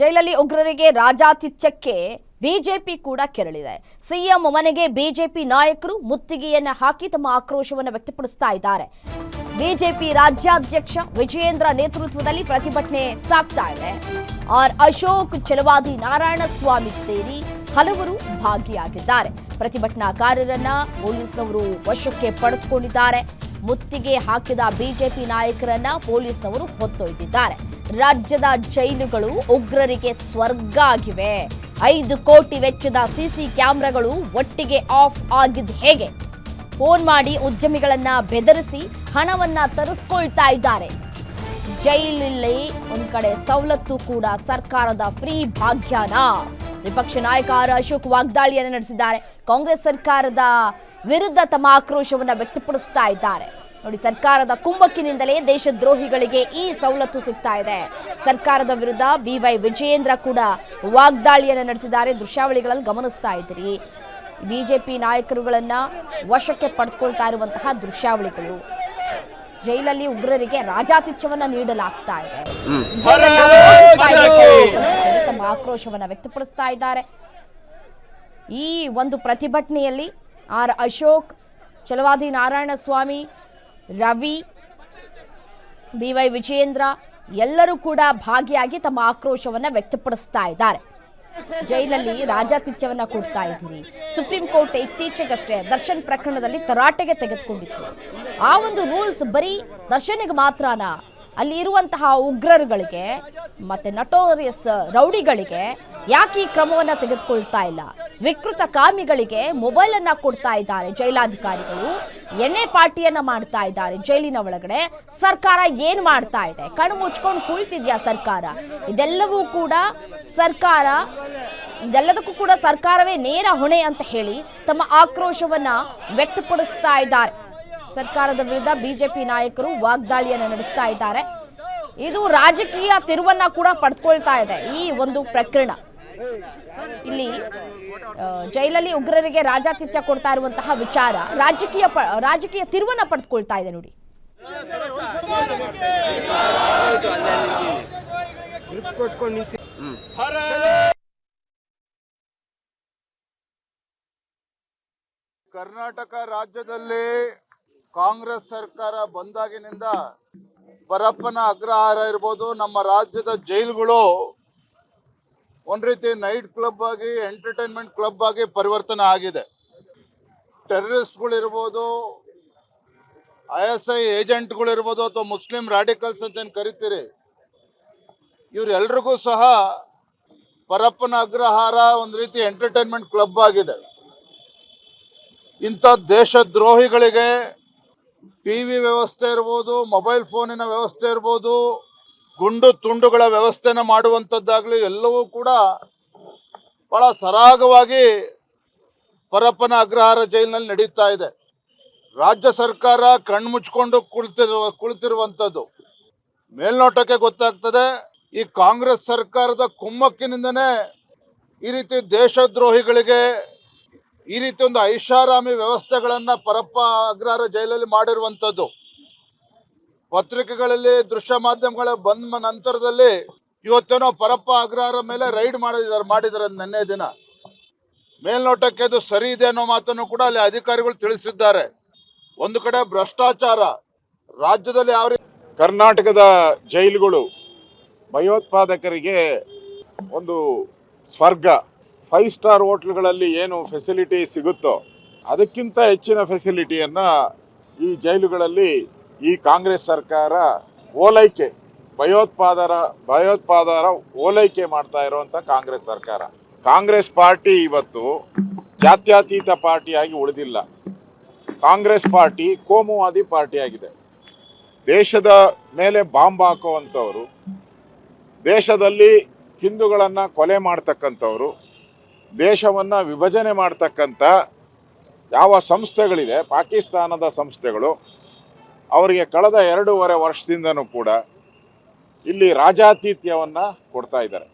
ಜೈಲಲ್ಲಿ ಉಗ್ರರಿಗೆ ರಾಜಾತಿಥ್ಯಕ್ಕೆ ಬಿಜೆಪಿ ಕೂಡ ಕೆರಳಿದೆ. ಸಿಎಂ ಮನೆಗೆ ಬಿಜೆಪಿ ನಾಯಕರು ಮುತ್ತಿಗೆಯನ್ನ ಹಾಕಿ ತಮ್ಮ ಆಕ್ರೋಶವನ್ನು ವ್ಯಕ್ತಪಡಿಸ್ತಾ ಇದ್ದಾರೆ. ಬಿಜೆಪಿ ರಾಜ್ಯಾಧ್ಯಕ್ಷ ವಿಜಯೇಂದ್ರ ನೇತೃತ್ವದಲ್ಲಿ ಪ್ರತಿಭಟನೆ ಸಾಗ್ತಾ ಇದೆ. ಅಶೋಕ್, ಛಲವಾದಿ ನಾರಾಯಣಸ್ವಾಮಿ ಸೇರಿ ಹಲವರು ಭಾಗಿಯಾಗಿದ್ದಾರೆ. ಪ್ರತಿಭಟನಾಕಾರರನ್ನ ಪೊಲೀಸ್ನವರು ವಶಕ್ಕೆ ಪಡೆದುಕೊಂಡಿದ್ದಾರೆ. ಮುತ್ತಿಗೆ ಹಾಕಿದ ಬಿಜೆಪಿ ನಾಯಕರನ್ನ ಪೊಲೀಸ್ನವರು ಹೊತ್ತೊಯ್ದಿದ್ದಾರೆ. ರಾಜ್ಯದ ಜೈಲುಗಳು ಉಗ್ರರಿಗೆ ಸ್ವರ್ಗ ಆಗಿವೆ. 5 ಕೋಟಿ ವೆಚ್ಚದ ಸಿಸಿ ಕ್ಯಾಮೆರಾಗಳು ಒಟ್ಟಿಗೆ ಆಫ್ ಆಗಿದ್ದು ಹೇಗೆ? ಫೋನ್ ಮಾಡಿ ಉದ್ಯಮಿಗಳನ್ನ ಬೆದರಿಸಿ ಹಣವನ್ನ ತರಿಸ್ಕೊಳ್ತಾ ಇದ್ದಾರೆ. ಜೈಲಲ್ಲಿ ಒಂದ್ ಕಡೆ ಸವಲತ್ತು ಕೂಡ ಸರ್ಕಾರದ ಫ್ರೀ ಭಾಗ್ಯನ. ವಿಪಕ್ಷ ನಾಯಕ ಅಶೋಕ್ ವಾಗ್ದಾಳಿಯನ್ನು ನಡೆಸಿದ್ದಾರೆ. ಕಾಂಗ್ರೆಸ್ ಸರ್ಕಾರದ ವಿರುದ್ಧ ತಮ್ಮ ಆಕ್ರೋಶವನ್ನ ವ್ಯಕ್ತಪಡಿಸ್ತಾ ಇದ್ದಾರೆ. ನೋಡಿ, ಸರ್ಕಾರದ ಕುಮ್ಮಕ್ಕಿನಿಂದಲೇ ದೇಶದ್ರೋಹಿಗಳಿಗೆ ಈ ಸವಲತ್ತು ಸಿಗ್ತಾ ಇದೆ. ಸರ್ಕಾರದ ವಿರುದ್ಧ BY ವಿಜಯೇಂದ್ರ ಕೂಡ ವಾಗ್ದಾಳಿಯನ್ನು ನಡೆಸಿದ್ದಾರೆ. ದೃಶ್ಯಾವಳಿಗಳಲ್ಲಿ ಗಮನಿಸ್ತಾ ಇದ್ದೀರಿ. ಬಿಜೆಪಿ ನಾಯಕರುಗಳನ್ನ ವಶಕ್ಕೆ ಪಡೆದುಕೊಳ್ತಾ ಇರುವಂತಹ ದೃಶ್ಯಾವಳಿಗಳು. ಜೈಲಲ್ಲಿ ಉಗ್ರರಿಗೆ ರಾಜಾತಿಥ್ಯವನ್ನ ನೀಡಲಾಗ್ತಾ ಇದೆ. ತಮ್ಮ ಆಕ್ರೋಶವನ್ನ ವ್ಯಕ್ತಪಡಿಸ್ತಾ ಇದ್ದಾರೆ. ಈ ಒಂದು ಪ್ರತಿಭಟನೆಯಲ್ಲಿ ಅಶೋಕ್, ಛಲವಾದಿ ನಾರಾಯಣಸ್ವಾಮಿ, ರವಿ, BY ವಿಜಯೇಂದ್ರ ಎಲ್ಲರೂ ಕೂಡ ಭಾಗಿಯಾಗಿ ತಮ್ಮ ಆಕ್ರೋಶವನ್ನ ವ್ಯಕ್ತಪಡಿಸ್ತಾ ಇದ್ದಾರೆ. ಜೈಲಲ್ಲಿ ರಾಜಾತಿಥ್ಯವನ್ನ ಕೊಡ್ತಾ ಇದ್ದೀರಿ. ಸುಪ್ರೀಂ ಕೋರ್ಟ್ ಇತ್ತೀಚೆಗಷ್ಟೇ ದರ್ಶನ್ ಪ್ರಕರಣದಲ್ಲಿ ತರಾಟೆಗೆ ತೆಗೆದುಕೊಂಡಿತ್ತು. ಆ ಒಂದು ರೂಲ್ಸ್ ಬರೀ ದರ್ಶನಿಗೆ ಮಾತ್ರನಾ? ಅಲ್ಲಿ ಇರುವಂತಹ ಉಗ್ರರುಗಳಿಗೆ ಮತ್ತೆ ನಟೋರಿಯಸ್ ರೌಡಿಗಳಿಗೆ ಯಾಕೆ ಈ ಕ್ರಮವನ್ನ ತೆಗೆದುಕೊಳ್ತಾ ಇಲ್ಲ? ವಿಕೃತ ಕಾಮಿಗಳಿಗೆ ಮೊಬೈಲ್ ಅನ್ನ ಕೊಡ್ತಾ ಇದ್ದಾರೆ ಜೈಲಾಧಿಕಾರಿಗಳು. ಎಣ್ಣೆ ಪಾರ್ಟಿಯನ್ನ ಮಾಡ್ತಾ ಇದ್ದಾರೆ ಜೈಲಿನ ಒಳಗಡೆ. ಸರ್ಕಾರ ಏನ್ ಮಾಡ್ತಾ ಇದೆ? ಕಣ್ಣು ಮುಚ್ಕೊಂಡು ಕುಳಿತಿದ್ಯಾ ಸರ್ಕಾರ? ಇದೆಲ್ಲದಕ್ಕೂ ಕೂಡ ಸರ್ಕಾರವೇ ನೇರ ಹೊಣೆ ಅಂತ ಹೇಳಿ ತಮ್ಮ ಆಕ್ರೋಶವನ್ನ ವ್ಯಕ್ತಪಡಿಸ್ತಾ ಇದ್ದಾರೆ. ಸರ್ಕಾರದ ವಿರುದ್ಧ ಬಿಜೆಪಿ ನಾಯಕರು ವಾಗ್ದಾಳಿಯನ್ನು ನಡೆಸ್ತಾ ಇದ್ದಾರೆ. ಇದು ರಾಜಕೀಯ ತಿರುವನ್ನ ಕೂಡ ಪಡೆದುಕೊಳ್ತಾ ಇದೆ ಈ ಒಂದು ಪ್ರಕರಣ. ಇಲ್ಲಿ ಜೈಲಲ್ಲಿ ಉಗ್ರರಿಗೆ ರಾಜಾತಿಥ್ಯ ಕೊಡ್ತಾ ಇರುವಂತಹ ವಿಚಾರ ರಾಜಕೀಯ ತಿರುವನ್ನ ಪಡೆದುಕೊಳ್ತಾ ಇದೆ. ನೋಡಿ, ಕರ್ನಾಟಕ ರಾಜ್ಯದಲ್ಲಿ ಕಾಂಗ್ರೆಸ್ ಸರ್ಕಾರ ಬಂದಾಗಿನಿಂದ ಪರಪ್ಪನ ಅಗ್ರಹಾರ ಇರ್ಬೋದು, ನಮ್ಮ ರಾಜ್ಯದ ಜೈಲುಗಳು ಒಂದ್ ರೀತಿ ನೈಟ್ ಕ್ಲಬ್ ಆಗಿ, ಎಂಟರ್ಟೈನ್ಮೆಂಟ್ ಕ್ಲಬ್ ಆಗಿ ಪರಿವರ್ತನೆ ಆಗಿದೆ. ಟೆರರಿಸ್ಟ್ಗಳಿರ್ಬೋದು, ISI ಏಜೆಂಟ್ಗಳಿರ್ಬೋದು, ಅಥವಾ ಮುಸ್ಲಿಂ ರಾಡಿಕಲ್ಸ್ ಅಂತ ಏನು ಕರಿತೀರಿ, ಇವರೆಲ್ರಿಗೂ ಸಹ ಪರಪ್ಪನ ಅಗ್ರಹಾರ ಒಂದು ರೀತಿ ಎಂಟರ್ಟೈನ್ಮೆಂಟ್ ಕ್ಲಬ್ ಆಗಿದೆ. ಇಂಥ ದೇಶದ್ರೋಹಿಗಳಿಗೆ ಟಿವಿ ವ್ಯವಸ್ಥೆ ಇರ್ಬೋದು, ಮೊಬೈಲ್ ಫೋನಿನ ವ್ಯವಸ್ಥೆ ಇರ್ಬೋದು, ಗುಂಡು ತುಂಡುಗಳ ವ್ಯವಸ್ಥೆನ ಮಾಡುವಂಥದ್ದಾಗಲಿ ಎಲ್ಲವೂ ಕೂಡ ಬಹಳ ಸರಾಗವಾಗಿ ಪರಪ್ಪನ ಅಗ್ರಹಾರ ಜೈಲಿನಲ್ಲಿ ನಡೀತಾ ಇದೆ. ರಾಜ್ಯ ಸರ್ಕಾರ ಕಣ್ಮುಚ್ಕೊಂಡು ಕುಳಿತಿರುವಂಥದ್ದು ಮೇಲ್ನೋಟಕ್ಕೆ ಗೊತ್ತಾಗ್ತದೆ. ಈ ಕಾಂಗ್ರೆಸ್ ಸರ್ಕಾರದ ಕುಮ್ಮಕ್ಕಿನಿಂದನೇ ಈ ರೀತಿ ದೇಶದ್ರೋಹಿಗಳಿಗೆ ಈ ರೀತಿ ಒಂದು ಐಷಾರಾಮಿ ವ್ಯವಸ್ಥೆಗಳನ್ನ ಪರಪ್ಪ ಅಗ್ರಹಾರ ಜೈಲಲ್ಲಿ ಮಾಡಿರುವಂಥದ್ದು. ಪತ್ರಿಕೆಗಳಲ್ಲಿ, ದೃಶ್ಯ ಮಾಧ್ಯಮಗಳ ಬಂದ ನಂತರದಲ್ಲಿ ಇವತ್ತೇನೋ ಪರಪ್ಪ ಅಗ್ರಹಾರ ಮೇಲೆ ರೈಡ್ ಮಾಡಿದ್ದಾರೆ ನಿನ್ನೆ ದಿನ. ಮೇಲ್ನೋಟಕ್ಕೆ ಅದು ಸರಿ ಇದೆ ಅನ್ನೋ ಮಾತನ್ನು ಕೂಡ ಅಲ್ಲಿ ಅಧಿಕಾರಿಗಳು ತಿಳಿಸಿದ್ದಾರೆ. ಒಂದು ಕಡೆ ಭ್ರಷ್ಟಾಚಾರ ರಾಜ್ಯದಲ್ಲಿ ಯಾವ ರೀತಿ ಕರ್ನಾಟಕದ ಜೈಲುಗಳು ಭಯೋತ್ಪಾದಕರಿಗೆ ಒಂದು ಸ್ವರ್ಗ. 5 ಸ್ಟಾರ್ ಹೋಟ್ಲ್ಗಳಲ್ಲಿ ಏನು ಫೆಸಿಲಿಟಿ ಸಿಗುತ್ತೋ ಅದಕ್ಕಿಂತ ಹೆಚ್ಚಿನ ಫೆಸಿಲಿಟಿಯನ್ನು ಈ ಜೈಲುಗಳಲ್ಲಿ ಈ ಕಾಂಗ್ರೆಸ್ ಸರ್ಕಾರ ಓಲೈಕೆ, ಭಯೋತ್ಪಾದರ ಓಲೈಕೆ ಮಾಡ್ತಾ ಇರುವಂಥ ಕಾಂಗ್ರೆಸ್ ಸರ್ಕಾರ. ಕಾಂಗ್ರೆಸ್ ಪಾರ್ಟಿ ಇವತ್ತು ಜಾತ್ಯತೀತ ಪಾರ್ಟಿಯಾಗಿ ಉಳಿದಿಲ್ಲ. ಕಾಂಗ್ರೆಸ್ ಪಾರ್ಟಿ ಕೋಮುವಾದಿ ಪಾರ್ಟಿಯಾಗಿದೆ. ದೇಶದ ಮೇಲೆ ಬಾಂಬ್ ಹಾಕುವಂಥವ್ರು, ದೇಶದಲ್ಲಿ ಹಿಂದೂಗಳನ್ನು ಕೊಲೆ ಮಾಡ್ತಕ್ಕಂಥವ್ರು, ದೇಶವನ್ನು ವಿಭಜನೆ ಮಾಡ್ತಕ್ಕಂಥ ಯಾವ ಸಂಸ್ಥೆಗಳಿದೆ, ಪಾಕಿಸ್ತಾನದ ಸಂಸ್ಥೆಗಳು, ಅವರಿಗೆ ಕಳೆದ 2.5 ವರ್ಷದಿಂದನೂ ಕೂಡ ಇಲ್ಲಿ ರಾಜಾತಿಥ್ಯವನ್ನು ಕೊಡ್ತಾ ಇದ್ದಾರೆ.